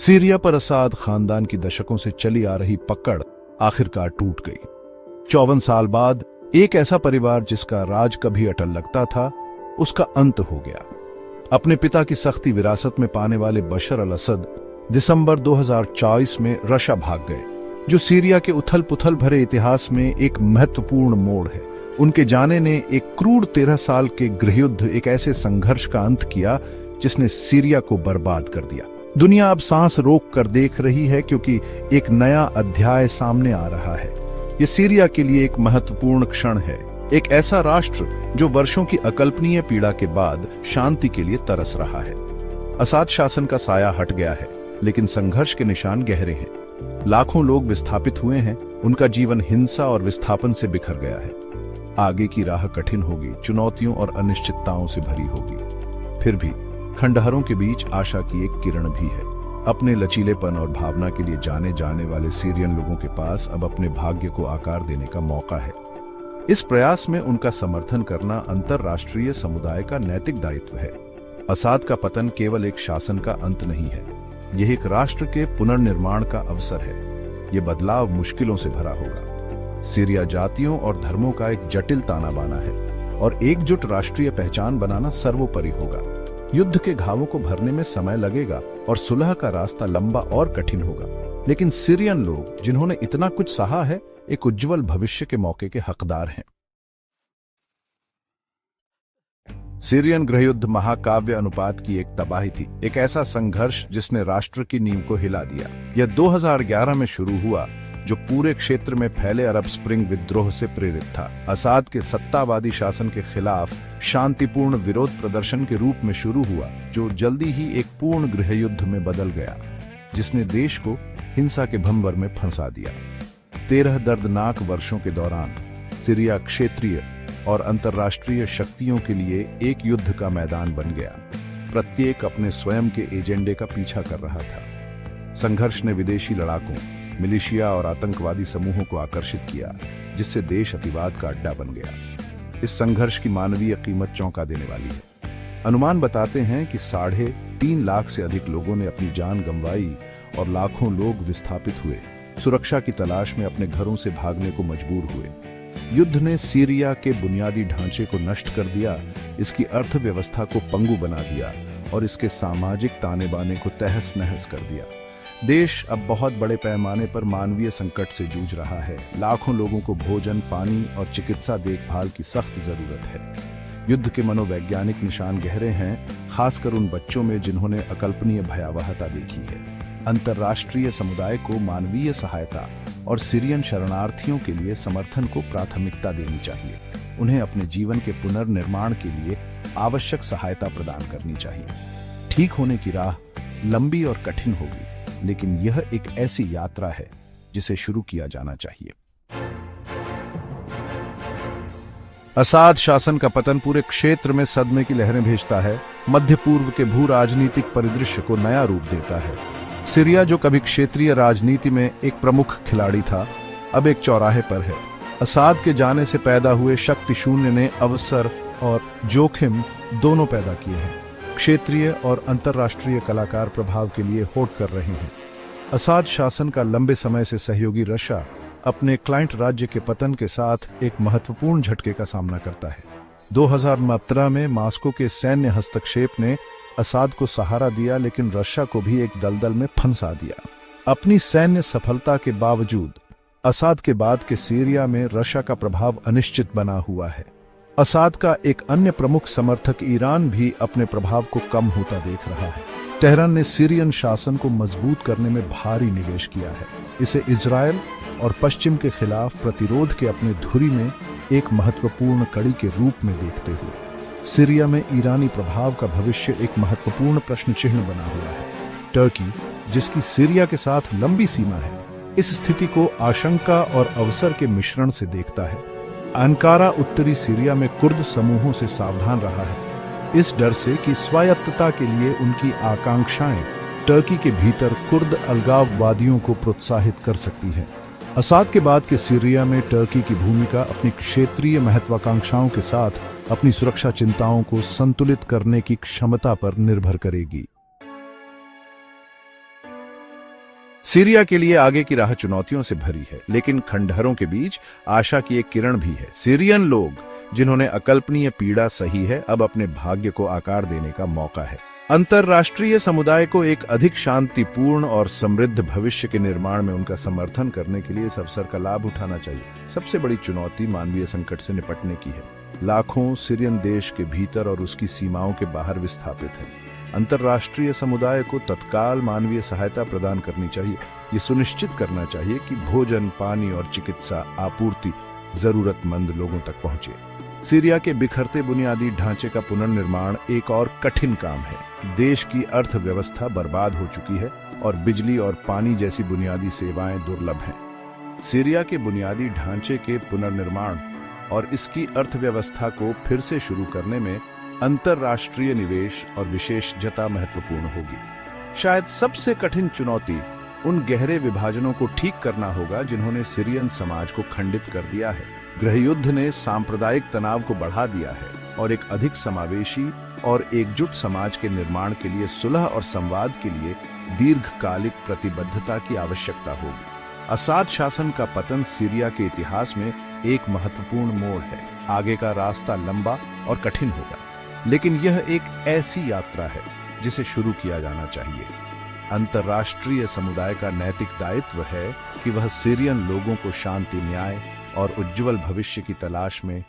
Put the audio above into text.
Syria पर असाद खानदान की दशकों से चली आ रही पकड़ आखिरकार टूट गई। 54 साल बाद एक ऐसा परिवार जिसका राज कभी अटल लगता था, उसका अंत हो गया। अपने पिता की सख्ती विरासत में पाने वाले बशर अल असद दिसंबर 2024 में रशा भाग गए, जो सीरिया के उथल पुथल भरे इतिहास में एक महत्वपूर्ण मोड़ है। उनके जाने ने एक क्रूर 13 साल के गृहयुद्ध, एक ऐसे संघर्ष का अंत किया जिसने सीरिया को बर्बाद कर दिया। दुनिया अब सांस रोक कर देख रही है, क्योंकि एक नया अध्याय सामने आ रहा है। यह सीरिया के लिए एक महत्वपूर्ण क्षण है। एक ऐसा राष्ट्र जो वर्षों की अकल्पनीय पीड़ा के बाद शांति के लिए तरस रहा है। असाद शासन का साया हट गया है, लेकिन संघर्ष के निशान गहरे हैं। लाखों लोग विस्थापित हुए हैं, उनका जीवन हिंसा और विस्थापन से बिखर गया है। आगे की राह कठिन होगी, चुनौतियों और अनिश्चितताओं से भरी होगी। फिर भी खंडहरों के बीच आशा की एक किरण भी है। अपने लचीलेपन और भावना के लिए जाने जाने वाले सीरियन लोगों के पास अब अपने भाग्य को आकार देने का मौका है। इस प्रयास में उनका समर्थन करना अंतरराष्ट्रीय समुदाय का नैतिक दायित्व है। असाद का पतन केवल एक शासन का अंत नहीं है, यह एक राष्ट्र के पुनर्निर्माण का अवसर है। यह बदलाव मुश्किलों से भरा होगा। सीरिया जातियों और धर्मों का एक जटिल ताना बाना है, और एकजुट राष्ट्रीय पहचान बनाना सर्वोपरि होगा। युद्ध के घावों को भरने में समय लगेगा और सुलह का रास्ता लंबा और कठिन होगा, लेकिन सीरियन लोग, जिन्होंने इतना कुछ सहा है, एक उज्जवल भविष्य के मौके के हकदार हैं। सीरियन गृहयुद्ध महाकाव्य अनुपात की एक तबाही थी, एक ऐसा संघर्ष जिसने राष्ट्र की नींव को हिला दिया। यह 2011 में शुरू हुआ, जो पूरे क्षेत्र में फैले अरब स्प्रिंग विद्रोह से प्रेरित था। असाद के सत्तावादी शासन के खिलाफ शांतिपूर्ण विरोध प्रदर्शन के रूप में शुरू हुआ, जो जल्दी ही एक पूर्ण गृहयुद्ध में बदल गया, जिसने देश को हिंसा के भंवर में फंसा दिया। 13 दर्दनाक वर्षों के दौरान सीरिया क्षेत्रीय और अंतर्राष्ट्रीय शक्तियों के लिए एक युद्ध का मैदान बन गया। प्रत्येक अपने स्वयं के एजेंडे का पीछा कर रहा था। संघर्ष ने विदेशी लड़ाकों, मिलिशिया और आतंकवादी समूहों को आकर्षित किया, जिससे देश अतिवाद का अड्डा बन गया। इस संघर्ष की मानवीय कीमत चौंका देने वाली है। अनुमान बताते हैं कि 3.5 लाख से अधिक लोगों ने अपनी जान गंवाई और लाखों लोग विस्थापित हुए, सुरक्षा की तलाश में अपने घरों से भागने को मजबूर हुए। युद्ध ने सीरिया के बुनियादी ढांचे को नष्ट कर दिया, इसकी अर्थव्यवस्था को पंगु बना दिया और इसके सामाजिक ताने बाने को तहस नहस कर दिया। देश अब बहुत बड़े पैमाने पर मानवीय संकट से जूझ रहा है। लाखों लोगों को भोजन, पानी और चिकित्सा देखभाल की सख्त जरूरत है। युद्ध के मनोवैज्ञानिक निशान गहरे हैं, खासकर उन बच्चों में जिन्होंने अकल्पनीय भयावहता देखी है। अंतर्राष्ट्रीय समुदाय को मानवीय सहायता और सीरियन शरणार्थियों के लिए समर्थन को प्राथमिकता देनी चाहिए। उन्हें अपने जीवन के पुनर्निर्माण के लिए आवश्यक सहायता प्रदान करनी चाहिए। ठीक होने की राह लंबी और कठिन होगी, लेकिन यह एक ऐसी यात्रा है जिसे शुरू किया जाना चाहिए। असाद शासन का पतन पूरे क्षेत्र में सदमे की लहरें भेजता है, मध्य पूर्व के भू राजनीतिक परिदृश्य को नया रूप देता है। सीरिया, जो कभी क्षेत्रीय राजनीति में एक प्रमुख खिलाड़ी था, अब एक चौराहे पर है। असाद के जाने से पैदा हुए शक्ति शून्य ने अवसर और जोखिम दोनों पैदा किए हैं। क्षेत्रीय और अंतर्राष्ट्रीय कलाकार प्रभाव के लिए होड़ कर रहे हैं। असाद शासन का लंबे समय से सहयोगी रशा अपने क्लाइंट राज्य के पतन के साथ एक महत्वपूर्ण झटके का सामना करता है। 2017 में मॉस्को के सैन्य हस्तक्षेप ने असाद को सहारा दिया, लेकिन रशा को भी एक दलदल में फंसा दिया। अपनी सैन्य सफलता के बावजूद असाद के बाद के सीरिया में रशा का प्रभाव अनिश्चित बना हुआ है। असाद का एक अन्य प्रमुख समर्थक ईरान भी अपने प्रभाव को कम होता देख रहा है। तेहरान ने सीरियन शासन को मजबूत करने में भारी निवेश किया है। इसे इजरायल और पश्चिम के खिलाफ प्रतिरोध के अपने धुरी में एक महत्वपूर्ण कड़ी के रूप में देखते हुए सीरिया में ईरानी प्रभाव का भविष्य एक महत्वपूर्ण प्रश्न चिन्ह बना हुआ है। टर्की, जिसकी सीरिया के साथ लंबी सीमा है, इस स्थिति को आशंका और अवसर के मिश्रण से देखता है। अंकारा उत्तरी सीरिया में कुर्द समूहों से सावधान रहा है, इस डर से कि स्वायत्तता के लिए उनकी आकांक्षाएं टर्की के भीतर कुर्द अलगाववादियों को प्रोत्साहित कर सकती हैं। असाद के बाद के सीरिया में टर्की की भूमिका अपनी क्षेत्रीय महत्वाकांक्षाओं के साथ अपनी सुरक्षा चिंताओं को संतुलित करने की क्षमता पर निर्भर करेगी। सीरिया के लिए आगे की राह चुनौतियों से भरी है, लेकिन खंडहरों के बीच आशा की एक किरण भी है। सीरियन लोग, जिन्होंने अकल्पनीय पीड़ा सही है, अब अपने भाग्य को आकार देने का मौका है। अंतर्राष्ट्रीय समुदाय को एक अधिक शांतिपूर्ण और समृद्ध भविष्य के निर्माण में उनका समर्थन करने के लिए इस अवसर का लाभ उठाना चाहिए। सबसे बड़ी चुनौती मानवीय संकट से निपटने की है। लाखों सीरियन देश के भीतर और उसकी सीमाओं के बाहर विस्थापित हैं। अंतर्राष्ट्रीय समुदाय को तत्काल मानवीय सहायता प्रदान करनी चाहिए। ये सुनिश्चित करना चाहिए कि भोजन, पानी और चिकित्सा आपूर्ति जरूरतमंद लोगों तक पहुंचे। सीरिया के बिखरते बुनियादी ढांचे का पुनर्निर्माण एक और कठिन काम है। देश की अर्थव्यवस्था बर्बाद हो चुकी है और बिजली और पानी जैसी बुनियादी सेवाएं दुर्लभ हैं। सीरिया के बुनियादी ढांचे के पुनर्निर्माण और इसकी अर्थव्यवस्था को फिर से शुरू करने में अंतर्राष्ट्रीय निवेश और विशेषज्ञता महत्वपूर्ण होगी। शायद सबसे कठिन चुनौती उन गहरे विभाजनों को ठीक करना होगा जिन्होंने सीरियन समाज को खंडित कर दिया है। गृहयुद्ध ने सांप्रदायिक तनाव को बढ़ा दिया है और एक अधिक समावेशी और एकजुट समाज के निर्माण के लिए सुलह और संवाद के लिए दीर्घकालिक प्रतिबद्धता की आवश्यकता होगी। असाद शासन का पतन सीरिया के इतिहास में एक महत्वपूर्ण मोड़ है। आगे का रास्ता लंबा और कठिन होगा, लेकिन यह एक ऐसी यात्रा है जिसे शुरू किया जाना चाहिए। अंतर्राष्ट्रीय समुदाय का नैतिक दायित्व है कि वह सीरियन लोगों को शांति, न्याय और उज्जवल भविष्य की तलाश में